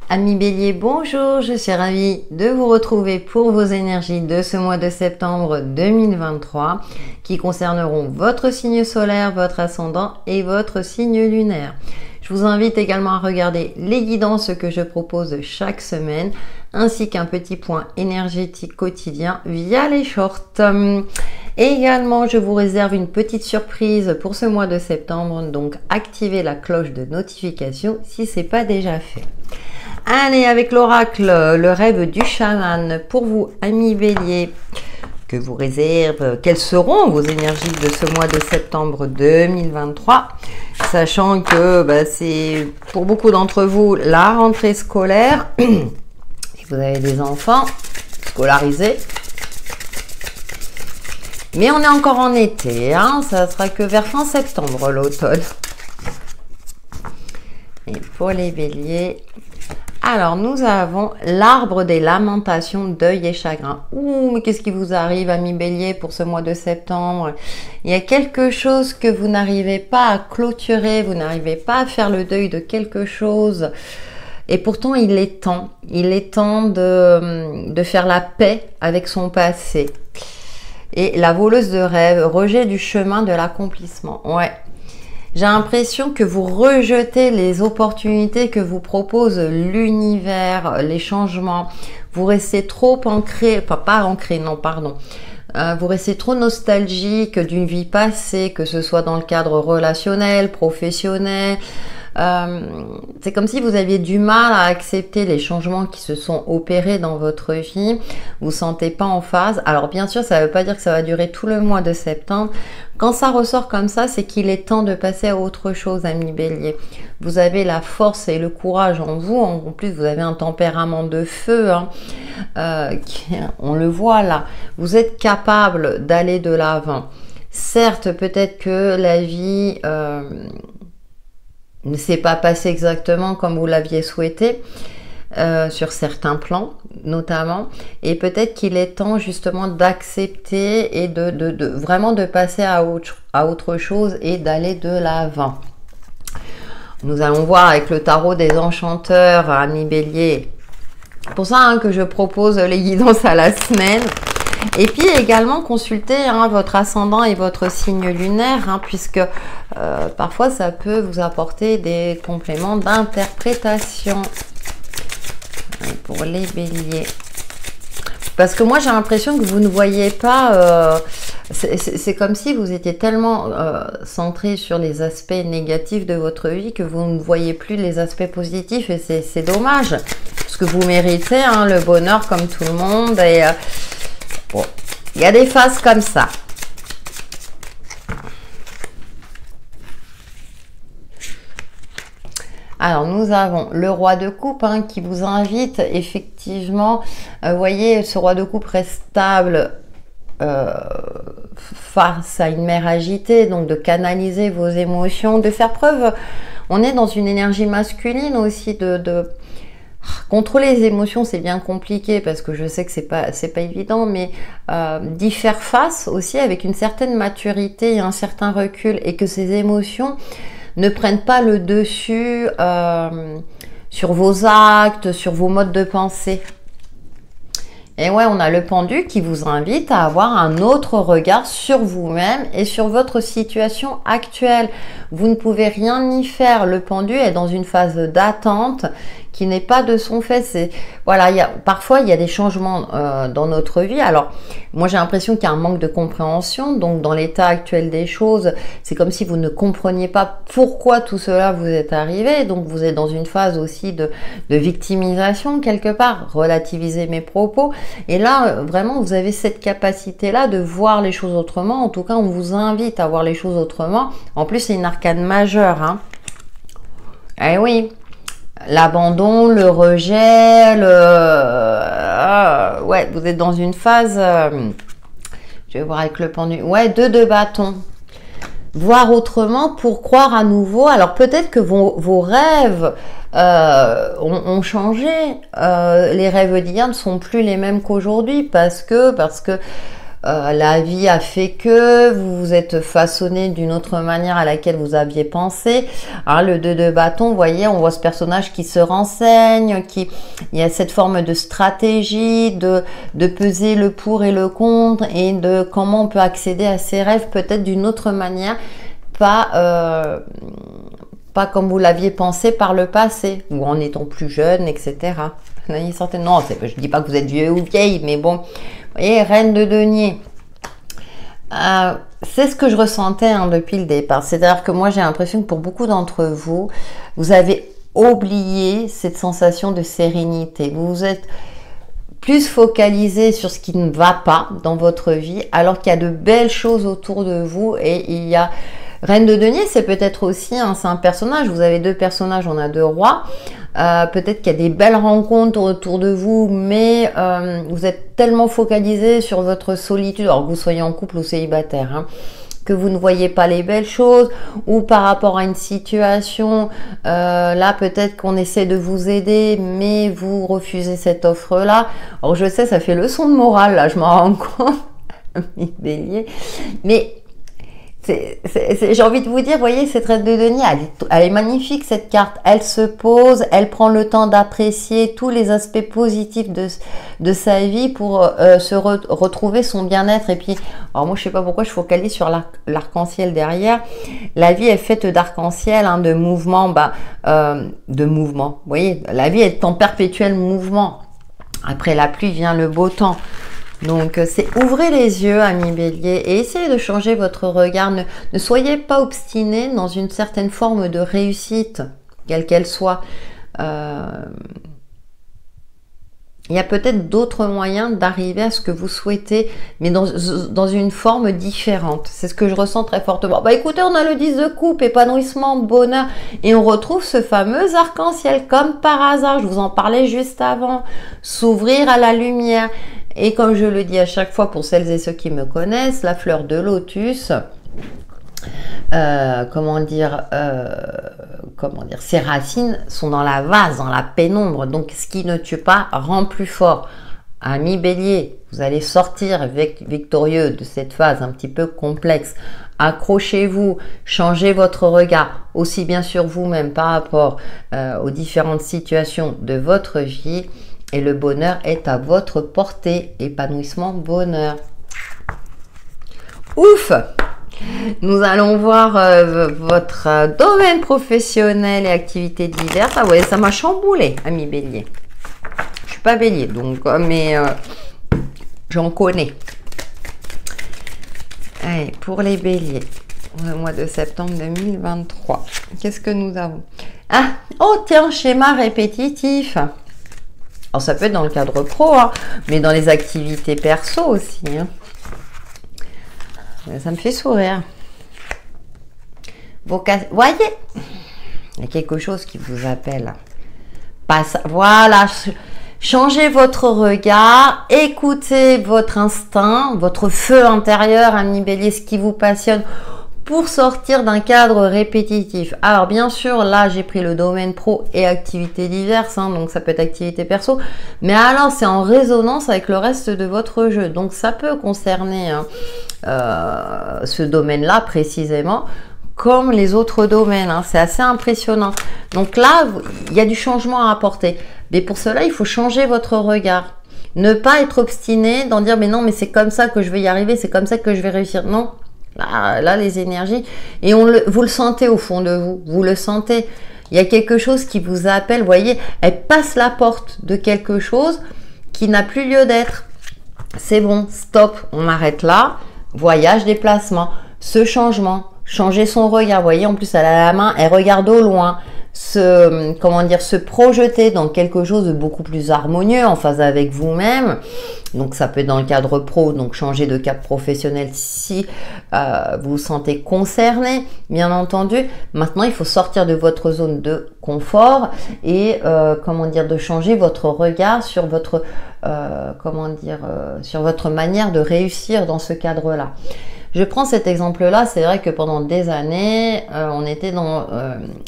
Amis Bélier, bonjour, je suis ravie de vous retrouver pour vos énergies de ce mois de septembre 2023 qui concerneront votre signe solaire, votre ascendant et votre signe lunaire. Je vous invite également à regarder les guidances que je propose chaque semaine ainsi qu'un petit point énergétique quotidien via les shorts. Et également, je vous réserve une petite surprise pour ce mois de septembre, donc activez la cloche de notification si ce n'est pas déjà fait. Allez, avec l'oracle, le rêve du chaman pour vous, amis Bélier, que vous réserve, quelles seront vos énergies de ce mois de septembre 2023, sachant que c'est pour beaucoup d'entre vous la rentrée scolaire, si vous avez des enfants scolarisés. Mais on est encore en été, hein, ça sera que vers fin septembre l'automne. Et pour les béliers, alors nous avons l'arbre des lamentations, deuil et chagrin. Ouh, mais qu'est-ce qui vous arrive, amis béliers, pour ce mois de septembre? Il y a quelque chose que vous n'arrivez pas à clôturer, vous n'arrivez pas à faire le deuil de quelque chose. Et pourtant, il est temps de faire la paix avec son passé. Et la voleuse de rêve, rejet du chemin de l'accomplissement. Ouais. J'ai l'impression que vous rejetez les opportunités que vous propose l'univers, les changements. Vous restez trop ancré, pas ancré, non, pardon. Vous restez trop nostalgique d'une vie passée, que ce soit dans le cadre relationnel, professionnel. C'est comme si vous aviez du mal à accepter les changements qui se sont opérés dans votre vie. Vous ne sentez pas en phase. Alors bien sûr, ça ne veut pas dire que ça va durer tout le mois de septembre. Quand ça ressort comme ça, c'est qu'il est temps de passer à autre chose, amis bélier. Vous avez la force et le courage en vous. En plus, vous avez un tempérament de feu. On le voit là. Vous êtes capable d'aller de l'avant. Certes, peut-être que la vie ne s'est pas passé exactement comme vous l'aviez souhaité, sur certains plans notamment, et peut-être qu'il est temps justement d'accepter et de vraiment de passer à autre chose et d'aller de l'avant. Nous allons voir avec le tarot des enchanteurs, amis bélier. C'est pour ça que je propose les guidances à la semaine. Et puis également consulter votre ascendant et votre signe lunaire, puisque parfois ça peut vous apporter des compléments d'interprétation. Pour les béliers. Parce que moi j'ai l'impression que vous ne voyez pas, c'est comme si vous étiez tellement centré sur les aspects négatifs de votre vie que vous ne voyez plus les aspects positifs, et c'est dommage. Parce que vous méritez le bonheur comme tout le monde. Et bon, il y a des phases comme ça. Alors, nous avons le roi de coupe qui vous invite effectivement, vous voyez, ce roi de coupe reste stable face à une mer agitée, donc de canaliser vos émotions, de faire preuve, on est dans une énergie masculine aussi, de contrôler les émotions, c'est bien compliqué parce que je sais que c'est pas évident, mais d'y faire face aussi avec une certaine maturité et un certain recul, et que ces émotions ne prennent pas le dessus sur vos actes, sur vos modes de pensée. Et ouais, on a le pendu qui vous invite à avoir un autre regard sur vous-même et sur votre situation actuelle. Vous ne pouvez rien y faire. Le pendu est dans une phase d'attente qui n'est pas de son fait. Voilà, parfois il y a des changements dans notre vie. Alors, moi j'ai l'impression qu'il y a un manque de compréhension. Donc, dans l'état actuel des choses, c'est comme si vous ne compreniez pas pourquoi tout cela vous est arrivé. Donc, vous êtes dans une phase aussi de victimisation quelque part. Relativiser mes propos. Et là, vraiment, vous avez cette capacité-là de voir les choses autrement. En tout cas, on vous invite à voir les choses autrement. En plus, c'est une arcane majeure. Eh oui. L'abandon, le rejet, ouais, vous êtes dans une phase, je vais voir avec le pendu, ouais, 2 de bâton. Voir autrement pour croire à nouveau. Alors peut-être que vos rêves ont changé. Les rêves d'hier ne sont plus les mêmes qu'aujourd'hui parce que la vie a fait que vous vous êtes façonné d'une autre manière à laquelle vous aviez pensé. Alors, le 2 de bâton, vous voyez, on voit ce personnage qui se renseigne, il y a cette forme de stratégie, de peser le pour et le contre et de comment on peut accéder à ses rêves peut-être d'une autre manière, pas comme vous l'aviez pensé par le passé, ou en étant plus jeune, etc. Non, je dis pas que vous êtes vieux ou vieille, mais bon, vous voyez, reine de denier. C'est ce que je ressentais depuis le départ. C'est-à-dire que moi, j'ai l'impression que pour beaucoup d'entre vous, vous avez oublié cette sensation de sérénité. Vous vous êtes plus focalisé sur ce qui ne va pas dans votre vie, alors qu'il y a de belles choses autour de vous et il y a... Reine de denier, c'est peut-être aussi, c'est un personnage, vous avez 2 personnages, on a 2 rois, peut-être qu'il y a des belles rencontres autour de vous, mais vous êtes tellement focalisé sur votre solitude, alors que vous soyez en couple ou célibataire, que vous ne voyez pas les belles choses, ou par rapport à une situation, là peut-être qu'on essaie de vous aider, mais vous refusez cette offre-là. Alors je sais, ça fait leçon de morale, là, je m'en rends compte, Bélier, mais... j'ai envie de vous dire, voyez, cette reine de denier, elle est magnifique cette carte. Elle se pose, elle prend le temps d'apprécier tous les aspects positifs de sa vie pour retrouver son bien-être. Et puis, alors moi je sais pas pourquoi je focalise sur l'arc-en-ciel derrière. La vie est faite d'arc-en-ciel, de mouvement, de mouvement. Vous voyez, la vie est en perpétuel mouvement. Après la pluie vient le beau temps. Donc, c'est ouvrez les yeux, amis Bélier, et essayez de changer votre regard. Ne soyez pas obstinés dans une certaine forme de réussite, quelle qu'elle soit. Il y a peut-être d'autres moyens d'arriver à ce que vous souhaitez, mais dans une forme différente. C'est ce que je ressens très fortement. Écoutez, on a le 10 de coupe, épanouissement, bonheur, et on retrouve ce fameux arc-en-ciel, comme par hasard. Je vous en parlais juste avant. S'ouvrir à la lumière. Et comme je le dis à chaque fois pour celles et ceux qui me connaissent, la fleur de lotus, ses racines sont dans la vase, dans la pénombre. Donc, ce qui ne tue pas rend plus fort. Amis Bélier, vous allez sortir victorieux de cette phase un petit peu complexe. Accrochez-vous, changez votre regard, aussi bien sur vous-même par rapport aux différentes situations de votre vie. Et le bonheur est à votre portée. Épanouissement, bonheur. Ouf! Nous allons voir votre domaine professionnel et activités diverses. Ah ouais, ça m'a chamboulé, ami Bélier. Je suis pas Bélier, donc, mais j'en connais. Allez, pour les Béliers, le mois de septembre 2023. Qu'est-ce que nous avons? Ah, oh tiens, schéma répétitif. Alors, ça peut être dans le cadre pro, mais dans les activités perso aussi. Ça me fait sourire. Voyez, il y a quelque chose qui vous appelle. Voilà, changez votre regard, écoutez votre instinct, votre feu intérieur, ami Bélier, ce qui vous passionne, pour sortir d'un cadre répétitif. Alors bien sûr, là j'ai pris le domaine pro et activités diverses, donc ça peut être activité perso, mais alors c'est en résonance avec le reste de votre jeu, donc ça peut concerner ce domaine-là précisément, comme les autres domaines, c'est assez impressionnant. Donc là, il y a du changement à apporter, mais pour cela, il faut changer votre regard. Ne pas être obstiné d'en dire, mais non, mais c'est comme ça que je vais y arriver, c'est comme ça que je vais réussir. Non. Là, les énergies, et vous le sentez au fond de vous, vous le sentez, il y a quelque chose qui vous appelle, vous voyez, elle passe la porte de quelque chose qui n'a plus lieu d'être. C'est bon, stop, on arrête là, voyage, déplacement, ce changement, changer son regard, vous voyez, en plus elle a la main, elle regarde au loin, se projeter dans quelque chose de beaucoup plus harmonieux, en phase avec vous-même. Donc ça peut être dans le cadre pro, donc changer de cap professionnel si vous vous sentez concerné, bien entendu. Maintenant, il faut sortir de votre zone de confort et de changer votre regard sur votre sur votre manière de réussir dans ce cadre-là. Je prends cet exemple-là, c'est vrai que pendant des années, on était dans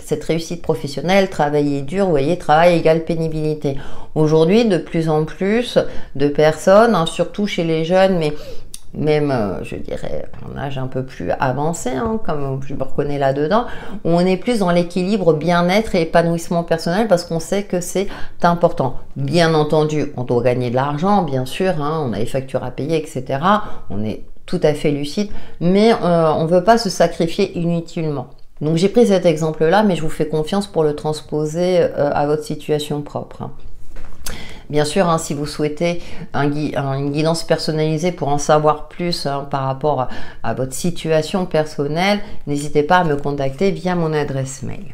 cette réussite professionnelle, travailler dur, vous voyez, travail égale pénibilité. Aujourd'hui, de plus en plus de personnes, surtout chez les jeunes, mais même, je dirais, en âge un peu plus avancé, hein, comme je me reconnais là-dedans, où on est plus dans l'équilibre bien-être et épanouissement personnel parce qu'on sait que c'est important. Bien entendu, on doit gagner de l'argent, bien sûr, hein, on a les factures à payer, etc. On est tout à fait lucide, mais on ne veut pas se sacrifier inutilement. Donc j'ai pris cet exemple-là, mais je vous fais confiance pour le transposer à votre situation propre. Hein. Bien sûr, hein, si vous souhaitez une guidance personnalisée pour en savoir plus hein, par rapport à votre situation personnelle, n'hésitez pas à me contacter via mon adresse mail.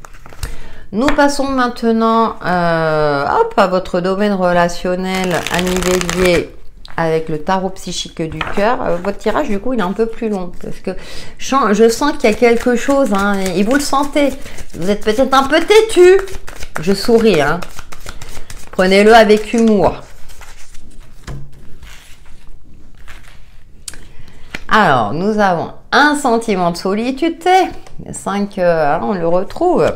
Nous passons maintenant à votre domaine relationnel, ami Bélier, avec le tarot psychique du cœur. Votre tirage, du coup, il est un peu plus long parce que je sens qu'il y a quelque chose hein, et vous le sentez. Vous êtes peut-être un peu têtu. Je souris, hein. Prenez-le avec humour. Alors, nous avons un sentiment de solitude. 5, on le retrouve.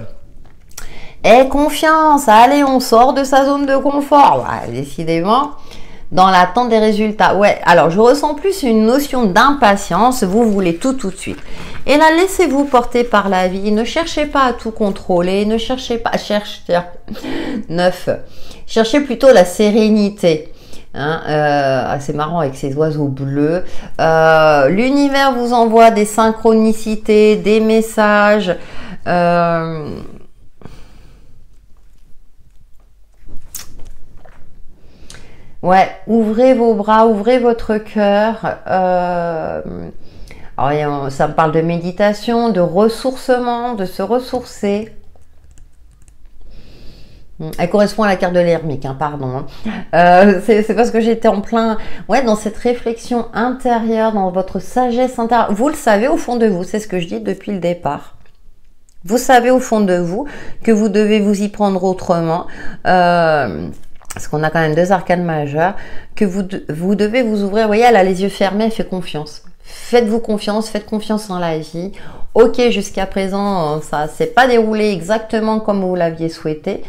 Et confiance. Allez, on sort de sa zone de confort. Ouais, décidément. Dans l'attente des résultats. Ouais, alors je ressens plus une notion d'impatience. Vous voulez tout de suite. Et là, laissez-vous porter par la vie. Ne cherchez pas à tout contrôler. Ne cherchez pas... Cherchez plutôt la sérénité. Hein, c'est marrant avec ces oiseaux bleus. L'univers vous envoie des synchronicités, des messages. Ouais, ouvrez vos bras, ouvrez votre cœur. Alors, ça me parle de méditation, de ressourcement, de se ressourcer. Elle correspond à la carte de l'ermite, hein, pardon. C'est parce que j'étais en plein, ouais, dans cette réflexion intérieure, dans votre sagesse intérieure. Vous le savez au fond de vous, c'est ce que je dis depuis le départ. Vous savez au fond de vous que vous devez vous y prendre autrement. Parce qu'on a quand même 2 arcanes majeures, que vous devez vous ouvrir. Vous voyez, elle a les yeux fermés, elle fait confiance. Faites-vous confiance, faites confiance en la vie. Ok, jusqu'à présent, ça s'est pas déroulé exactement comme vous l'aviez souhaité.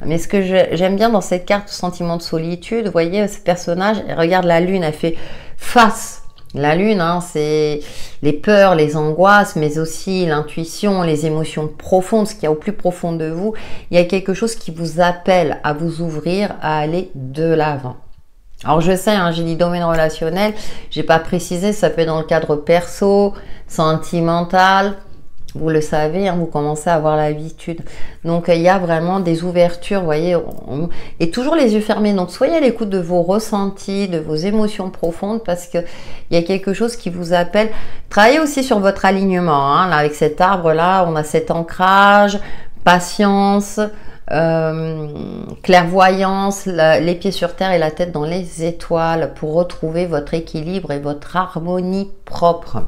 Mais ce que j'aime bien dans cette carte sentiment de solitude, vous voyez, ce personnage, elle regarde la lune, elle fait face. La lune, hein, c'est les peurs, les angoisses, mais aussi l'intuition, les émotions profondes, ce qu'il y a au plus profond de vous. Il y a quelque chose qui vous appelle à vous ouvrir, à aller de l'avant. Alors je sais, hein, j'ai dit domaine relationnel, j'ai pas précisé, ça peut être dans le cadre perso, sentimental. Vous le savez, hein, vous commencez à avoir l'habitude. Donc, il y a vraiment des ouvertures, vous voyez, et toujours les yeux fermés. Donc, soyez à l'écoute de vos ressentis, de vos émotions profondes, parce qu'il y a quelque chose qui vous appelle. Travaillez aussi sur votre alignement. Hein. Là, avec cet arbre-là, on a cet ancrage, patience, clairvoyance, les pieds sur terre et la tête dans les étoiles pour retrouver votre équilibre et votre harmonie propre.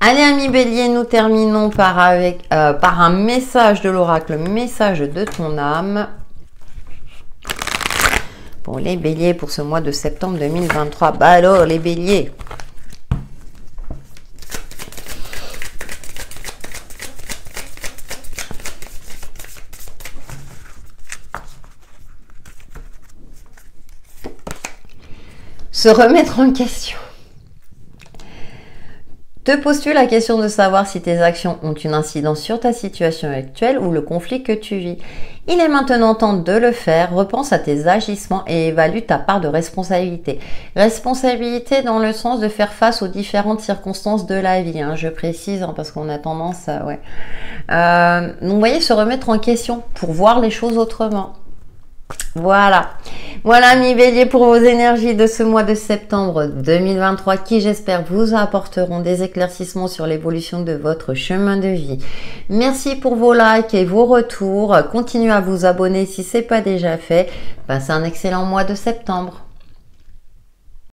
Allez, amis Bélier, nous terminons par un message de l'oracle, message de ton âme. Pour les Béliers, pour ce mois de septembre 2023. Bah alors, les Béliers. Se remettre en question. Te poses-tu la question de savoir si tes actions ont une incidence sur ta situation actuelle ou le conflit que tu vis? Il est maintenant temps de le faire. Repense à tes agissements et évalue ta part de responsabilité. Responsabilité dans le sens de faire face aux différentes circonstances de la vie. Hein, je précise hein, parce qu'on a tendance à... Ouais. Donc, vous voyez, se remettre en question pour voir les choses autrement. Voilà, mes Béliers pour vos énergies de ce mois de septembre 2023 qui j'espère vous apporteront des éclaircissements sur l'évolution de votre chemin de vie. Merci pour vos likes et vos retours. Continuez à vous abonner si ce n'est pas déjà fait. Passez un excellent mois de septembre.